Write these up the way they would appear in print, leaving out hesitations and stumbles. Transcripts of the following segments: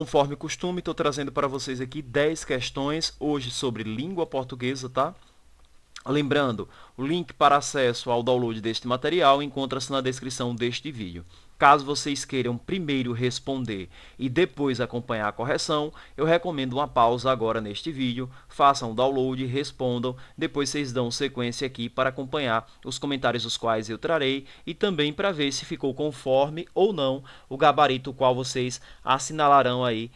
Conforme costume, estou trazendo para vocês aqui 10 questões, hoje sobre língua portuguesa, tá? Lembrando, o link para acesso ao download deste material encontra-se na descrição deste vídeo. Caso vocês queiram primeiro responder e depois acompanhar a correção, eu recomendo uma pausa agora neste vídeo, façam o download, respondam, depois vocês dão sequência aqui para acompanhar os comentários os quais eu trarei e também para ver se ficou conforme ou não o gabarito qual vocês assinalarão aí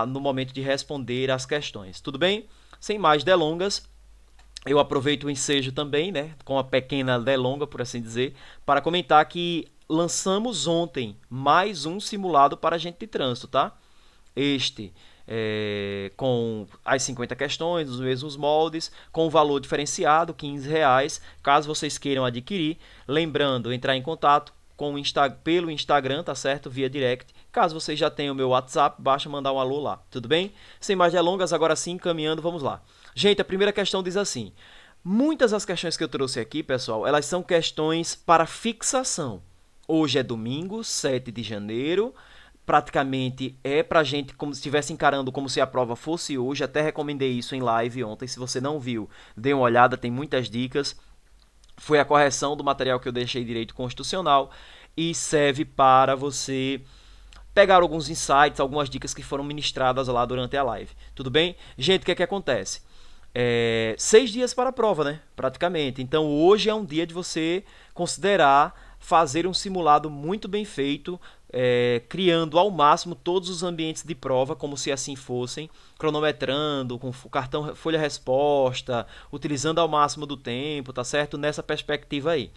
no momento de responder as questões. Tudo bem? Sem mais delongas, eu aproveito o ensejo também, né, com uma pequena delonga, por assim dizer, para comentar que lançamos ontem mais um simulado para agente de trânsito, tá? Este com as 50 questões, nos mesmos moldes, com valor diferenciado, R$ 15. Caso vocês queiram adquirir, lembrando, entrar em contato pelo Instagram, tá certo? Via direct. Caso vocês já tenham o meu WhatsApp, basta mandar um alô lá, tudo bem? Sem mais delongas, agora sim, caminhando, vamos lá. Gente, a primeira questão diz assim: muitas das questões que eu trouxe aqui, pessoal, elas são questões para fixação. Hoje é domingo, 7 de janeiro, praticamente é pra gente como se estivesse encarando como se a prova fosse hoje. Até recomendei isso em live ontem, se você não viu, dê uma olhada, tem muitas dicas. Foi a correção do material que eu deixei direito constitucional e serve para você pegar alguns insights, algumas dicas que foram ministradas lá durante a live. Tudo bem? Gente, o que é que acontece? 6 dias para a prova, né? Praticamente. Então, hoje é um dia de você considerar fazer um simulado muito bem feito, criando ao máximo todos os ambientes de prova, como se assim fossem, cronometrando, com o cartão folha-resposta, utilizando ao máximo do tempo, tá certo? Nessa perspectiva aí.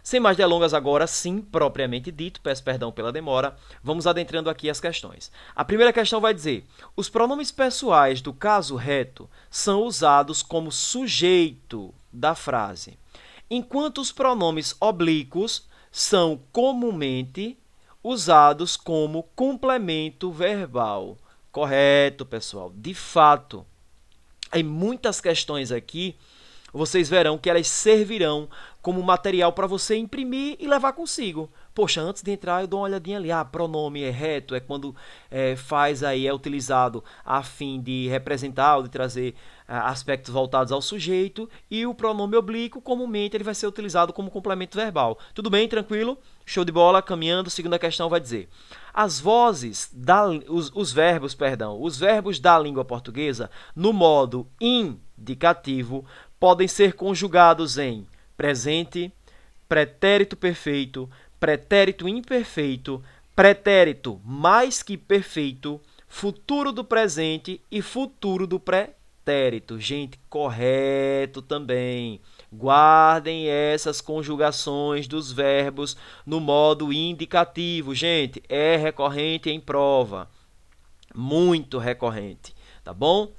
Sem mais delongas agora, sim, propriamente dito, peço perdão pela demora, vamos adentrando aqui as questões. A primeira questão vai dizer: os pronomes pessoais do caso reto são usados como sujeito da frase, enquanto os pronomes oblíquos são comumente usados como complemento verbal. Correto, pessoal. De fato, em muitas questões aqui, vocês verão que elas servirão como material para você imprimir e levar consigo. Poxa, antes de entrar eu dou uma olhadinha ali. Pronome é reto, é quando é utilizado a fim de representar ou de trazer aspectos voltados ao sujeito, e o pronome oblíquo, comumente, ele vai ser utilizado como complemento verbal. Tudo bem? Tranquilo? Show de bola, caminhando. Segunda questão vai dizer: os verbos da língua portuguesa, no modo indicativo, podem ser conjugados em presente, pretérito perfeito, pretérito imperfeito, pretérito mais que perfeito, futuro do presente e futuro do pretérito. Gente, correto também. Guardem essas conjugações dos verbos no modo indicativo. Gente, é recorrente em prova. Muito recorrente, tá bom?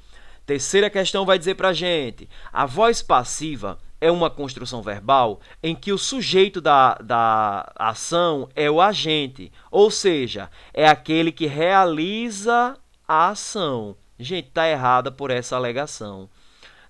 Terceira questão vai dizer para a gente: a voz passiva é uma construção verbal em que o sujeito da ação é o agente, ou seja, é aquele que realiza a ação. Gente, está errada por essa alegação.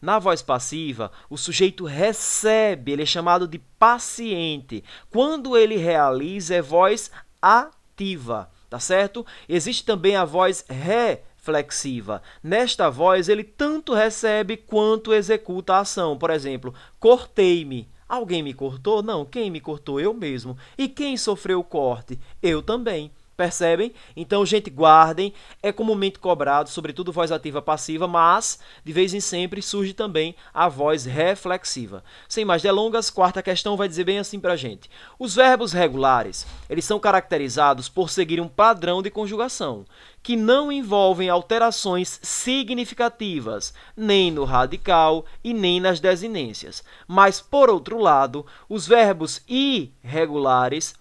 Na voz passiva, o sujeito recebe, ele é chamado de paciente. Quando ele realiza, é voz ativa, tá certo? Existe também a voz reflexiva. Nesta voz, ele tanto recebe quanto executa a ação. Por exemplo, cortei-me. Alguém me cortou? Não, quem me cortou? Eu mesmo. E quem sofreu o corte? Eu também. Percebem? Então, gente, guardem. É comumente cobrado, sobretudo voz ativa passiva, mas de vez em sempre surge também a voz reflexiva. Sem mais delongas, quarta questão vai dizer bem assim pra gente: os verbos regulares, eles são caracterizados por seguir um padrão de conjugação, que não envolvem alterações significativas, nem no radical e nem nas desinências. Mas, por outro lado, os verbos irregulares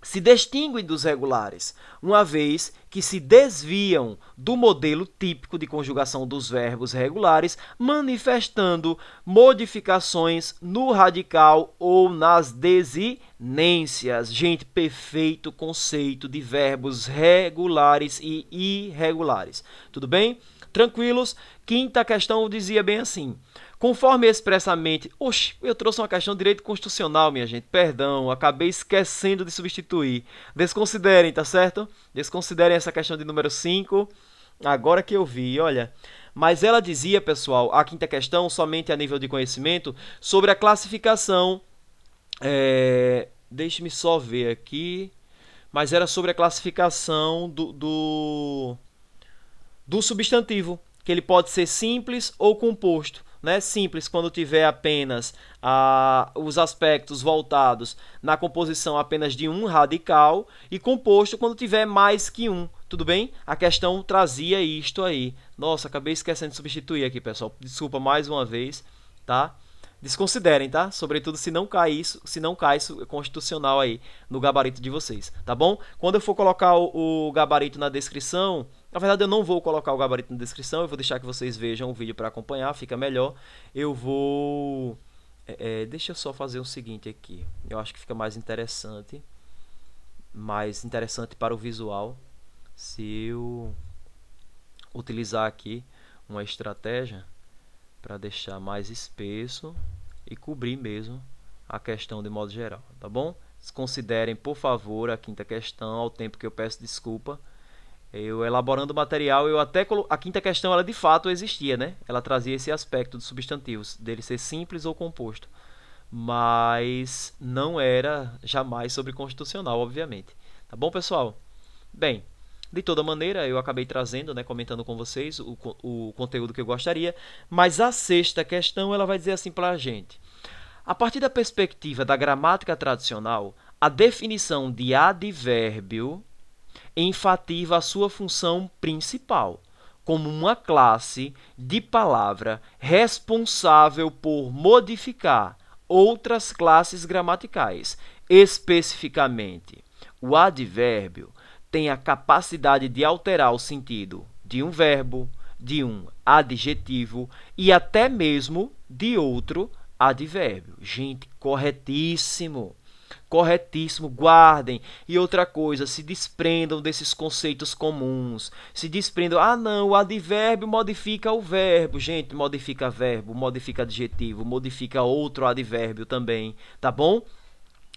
se distinguem dos regulares, uma vez que se desviam do modelo típico de conjugação dos verbos regulares, manifestando modificações no radical ou nas desinências. Gente, perfeito conceito de verbos regulares e irregulares. Tudo bem? Tranquilos? Quinta questão dizia bem assim: conforme expressamente... Oxe, eu trouxe uma questão de direito constitucional, minha gente. Perdão, acabei esquecendo de substituir. Desconsiderem, tá certo? Desconsiderem essa questão de número 5, agora que eu vi, olha. Mas ela dizia, pessoal, a quinta questão, somente a nível de conhecimento, sobre a classificação. Deixe-me só ver aqui. Mas era sobre a classificação do substantivo, que ele pode ser simples ou composto. Né? Simples quando tiver apenas os aspectos voltados na composição apenas de um radical, e composto quando tiver mais que um. Tudo bem? A questão trazia isto aí. Nossa, acabei esquecendo de substituir aqui, pessoal. Desculpa mais uma vez, tá? Desconsiderem, tá? Sobretudo se não cai isso constitucional aí no gabarito de vocês, tá bom? Quando eu for colocar o gabarito na descrição, na verdade eu não vou colocar o gabarito na descrição, eu vou deixar que vocês vejam o vídeo para acompanhar, fica melhor. Eu vou... deixa eu só fazer o seguinte aqui, eu acho que fica mais interessante para o visual, se eu utilizar aqui uma estratégia para deixar mais espesso e cobrir mesmo a questão de modo geral, tá bom? Considerem, por favor, a quinta questão, ao tempo que eu peço desculpa. Eu elaborando o material, a quinta questão, ela de fato existia, né? Ela trazia esse aspecto dos substantivos, dele ser simples ou composto, mas não era jamais sobre constitucional, obviamente. Tá bom, pessoal? Bem, de toda maneira, eu acabei trazendo, né, comentando com vocês o conteúdo que eu gostaria, mas a sexta questão ela vai dizer assim para a gente. A partir da perspectiva da gramática tradicional, a definição de advérbio enfatiza a sua função principal, como uma classe de palavra responsável por modificar outras classes gramaticais. Especificamente, o advérbio tem a capacidade de alterar o sentido de um verbo, de um adjetivo e até mesmo de outro advérbio. Gente, corretíssimo. Corretíssimo, guardem. E outra coisa, se desprendam desses conceitos comuns. Se desprendam, não, o advérbio modifica o verbo. Gente, modifica verbo, modifica adjetivo, modifica outro advérbio também, tá bom?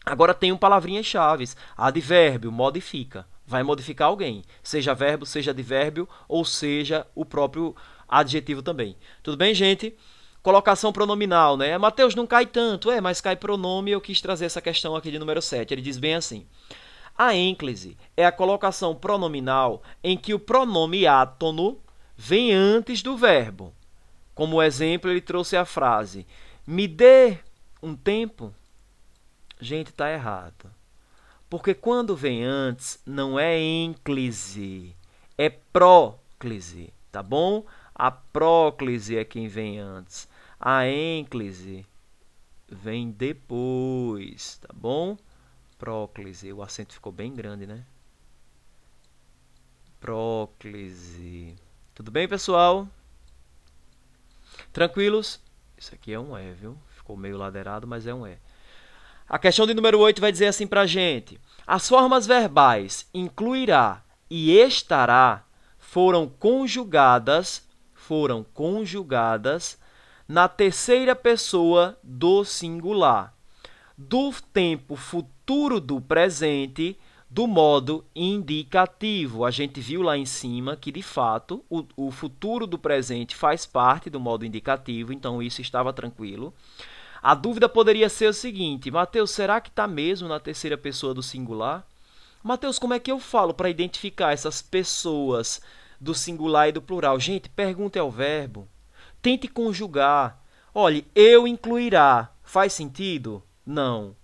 Agora tem palavrinhas-chave. Advérbio, modifica. Vai modificar alguém, seja verbo, seja advérbio, ou seja o próprio adjetivo também. Tudo bem, gente? Colocação pronominal, né? Mateus, não cai tanto. Mas cai pronome, eu quis trazer essa questão aqui de número 7. Ele diz bem assim. A ênclise é a colocação pronominal em que o pronome átono vem antes do verbo. Como exemplo, ele trouxe a frase, me dê um tempo. Gente, está errado. Porque quando vem antes, não é ênclise, é próclise, tá bom? A próclise é quem vem antes. A ênclise vem depois, tá bom? Próclise, o acento ficou bem grande, né? Próclise. Tudo bem, pessoal? Tranquilos? Isso aqui é um E, viu? Ficou meio ladeirado, mas é um E. A questão de número 8 vai dizer assim para a gente. As formas verbais incluirá e estará foram conjugadas na terceira pessoa do singular, do tempo futuro do presente, do modo indicativo. A gente viu lá em cima que, de fato, o futuro do presente faz parte do modo indicativo, então isso estava tranquilo. A dúvida poderia ser o seguinte, Mateus, será que está mesmo na terceira pessoa do singular? Mateus, como é que eu falo para identificar essas pessoas do singular e do plural? Gente, pergunte ao verbo. Tente conjugar. Olhe, eu incluirá. Faz sentido? Não.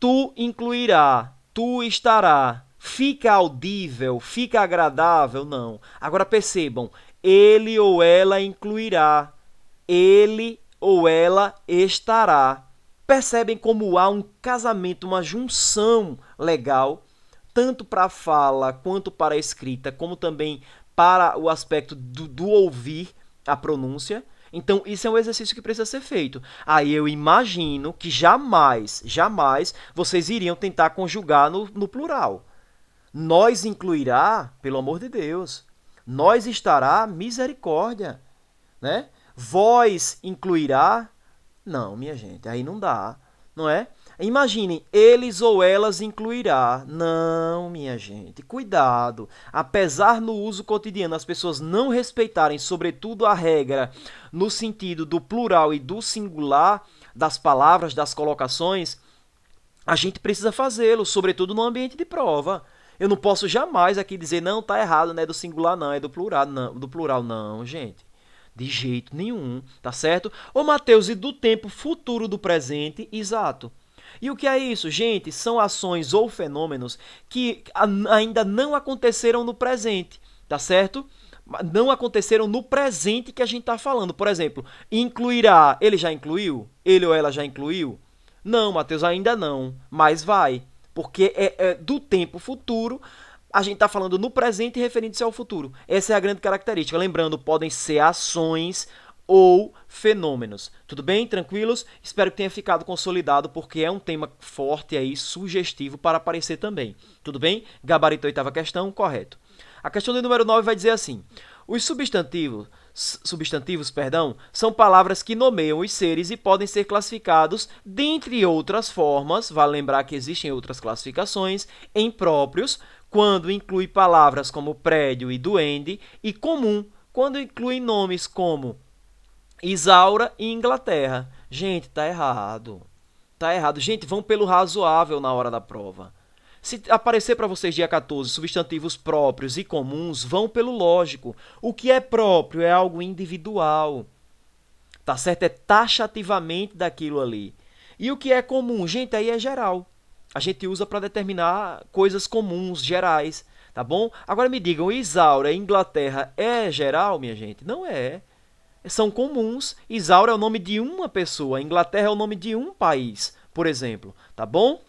Tu incluirá. Tu estará. Fica audível? Fica agradável? Não. Agora percebam, ele ou ela incluirá. Ele ou ela estará. Percebem como há um casamento, uma junção legal, tanto para a fala, quanto para a escrita, como também para o aspecto do ouvir a pronúncia. Então, isso é um exercício que precisa ser feito. Aí eu imagino que jamais vocês iriam tentar conjugar no plural. Nós incluirá, pelo amor de Deus. Nós estará, misericórdia, né? Vós incluirá? Não, minha gente, aí não dá, não é? Imaginem, eles ou elas incluirá. Não, minha gente, cuidado. Apesar no uso cotidiano as pessoas não respeitarem, sobretudo, a regra no sentido do plural e do singular das palavras, das colocações, a gente precisa fazê-lo, sobretudo no ambiente de prova. Eu não posso jamais aqui dizer, não, tá errado, não é do singular, não, é do plural, não, gente. De jeito nenhum, tá certo? Ô, Mateus, e do tempo futuro do presente? Exato. E o que é isso? Gente, são ações ou fenômenos que ainda não aconteceram no presente, tá certo? Não aconteceram no presente que a gente está falando. Por exemplo, incluirá, ele já incluiu? Ele ou ela já incluiu? Não, Matheus, ainda não, mas vai. Porque é do tempo futuro, a gente está falando no presente e referindo-se ao futuro. Essa é a grande característica. Lembrando, podem ser ações ou fenômenos. Tudo bem? Tranquilos? Espero que tenha ficado consolidado, porque é um tema forte aí, sugestivo para aparecer também. Tudo bem? Gabarito oitava questão, correto. A questão de número 9 vai dizer assim: os substantivos, são palavras que nomeiam os seres e podem ser classificados, dentre outras formas, vale lembrar que existem outras classificações, em próprios, quando inclui palavras como prédio e duende, e comum, quando inclui nomes como Isaura e Inglaterra. Gente, tá errado. Tá errado. Gente, vão pelo razoável na hora da prova. Se aparecer para vocês dia 14 substantivos próprios e comuns, vão pelo lógico. O que é próprio é algo individual. Tá certo? É taxativamente daquilo ali. E o que é comum? Gente, aí é geral. A gente usa para determinar coisas comuns, gerais. Tá bom? Agora me digam, Isaura e Inglaterra é geral, minha gente? Não é. São comuns. Isaura é o nome de uma pessoa. Inglaterra é o nome de um país, por exemplo. Tá bom?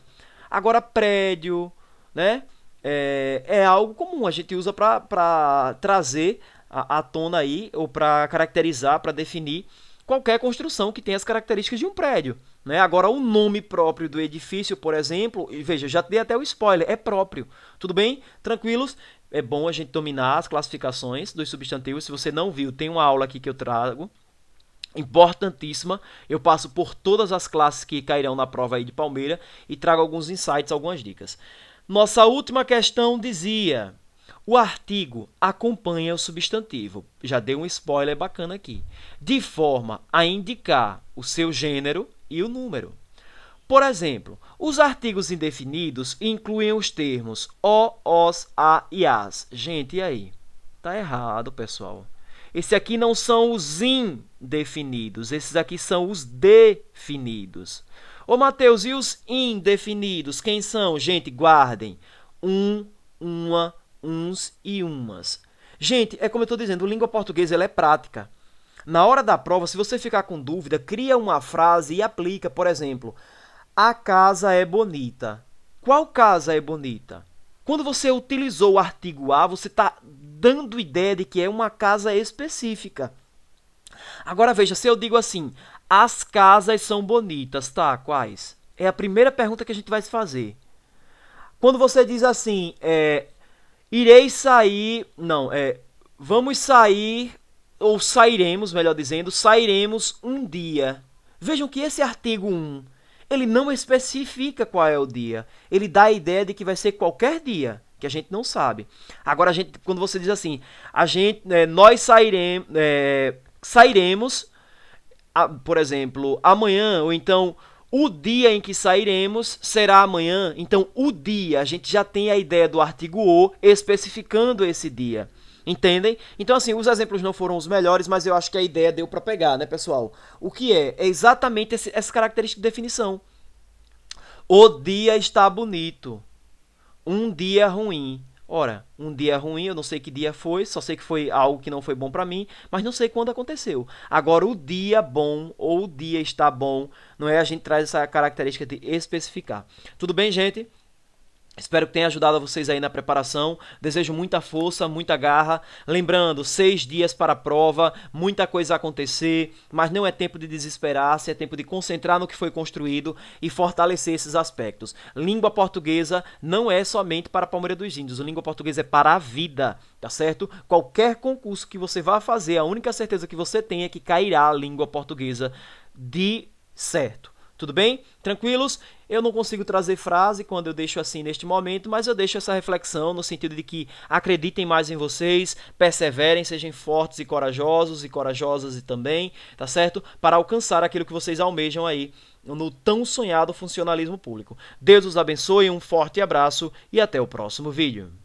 Agora, prédio, né? É algo comum. A gente usa para trazer à tona aí, ou para caracterizar, para definir qualquer construção que tenha as características de um prédio. Né? Agora, o nome próprio do edifício, por exemplo, e veja, já dei até o spoiler, é próprio. Tudo bem? Tranquilos? É bom a gente dominar as classificações dos substantivos. Se você não viu, tem uma aula aqui que eu trago, importantíssima. Eu passo por todas as classes que cairão na prova aí de Palmeira e trago alguns insights, algumas dicas. Nossa última questão dizia: o artigo acompanha o substantivo. Já dei um spoiler bacana aqui. De forma a indicar o seu gênero e o número. Por exemplo, os artigos indefinidos incluem os termos o, os, a e as. Gente, e aí? Tá errado, pessoal. Esse aqui não são os indefinidos, esses aqui são os definidos. Ô, Mateus, e os indefinidos? Quem são? Gente, guardem. Um, uma, uns e umas. Gente, é como eu estou dizendo, a língua portuguesa ela é prática. Na hora da prova, se você ficar com dúvida, cria uma frase e aplica. Por exemplo, a casa é bonita. Qual casa é bonita? Quando você utilizou o artigo a, você está dando ideia de que é uma casa específica. Agora veja, se eu digo assim, as casas são bonitas, tá? Quais? É a primeira pergunta que a gente vai se fazer. Quando você diz assim, irei sair, não, vamos sair, ou sairemos, melhor dizendo, sairemos um dia. Vejam que esse artigo 1, ele não especifica qual é o dia. Ele dá a ideia de que vai ser qualquer dia, que a gente não sabe. Agora, quando você diz assim, nós sairemos, por exemplo, amanhã, ou então o dia em que sairemos será amanhã. Então, o dia, a gente já tem a ideia do artigo o especificando esse dia. Entendem? Então, assim, os exemplos não foram os melhores, mas eu acho que a ideia deu para pegar, né, pessoal? O que é? É exatamente essa característica de definição. O dia está bonito. Um dia ruim. Ora, um dia ruim, eu não sei que dia foi, só sei que foi algo que não foi bom para mim, mas não sei quando aconteceu. Agora, o dia bom ou o dia está bom, não é? A gente traz essa característica de especificar. Tudo bem, gente? Espero que tenha ajudado vocês aí na preparação. Desejo muita força, muita garra. Lembrando, 6 dias para a prova, muita coisa a acontecer, mas não é tempo de desesperar-se, é tempo de concentrar no que foi construído e fortalecer esses aspectos. Língua portuguesa não é somente para a Palmeira dos Índios, a língua portuguesa é para a vida, tá certo? Qualquer concurso que você vá fazer, a única certeza que você tem é que cairá a língua portuguesa de certo. Tudo bem? Tranquilos? Eu não consigo trazer frase quando eu deixo assim neste momento, mas eu deixo essa reflexão no sentido de que acreditem mais em vocês, perseverem, sejam fortes e corajosos e corajosas e também, tá certo? Para alcançar aquilo que vocês almejam aí no tão sonhado funcionalismo público. Deus os abençoe, um forte abraço e até o próximo vídeo.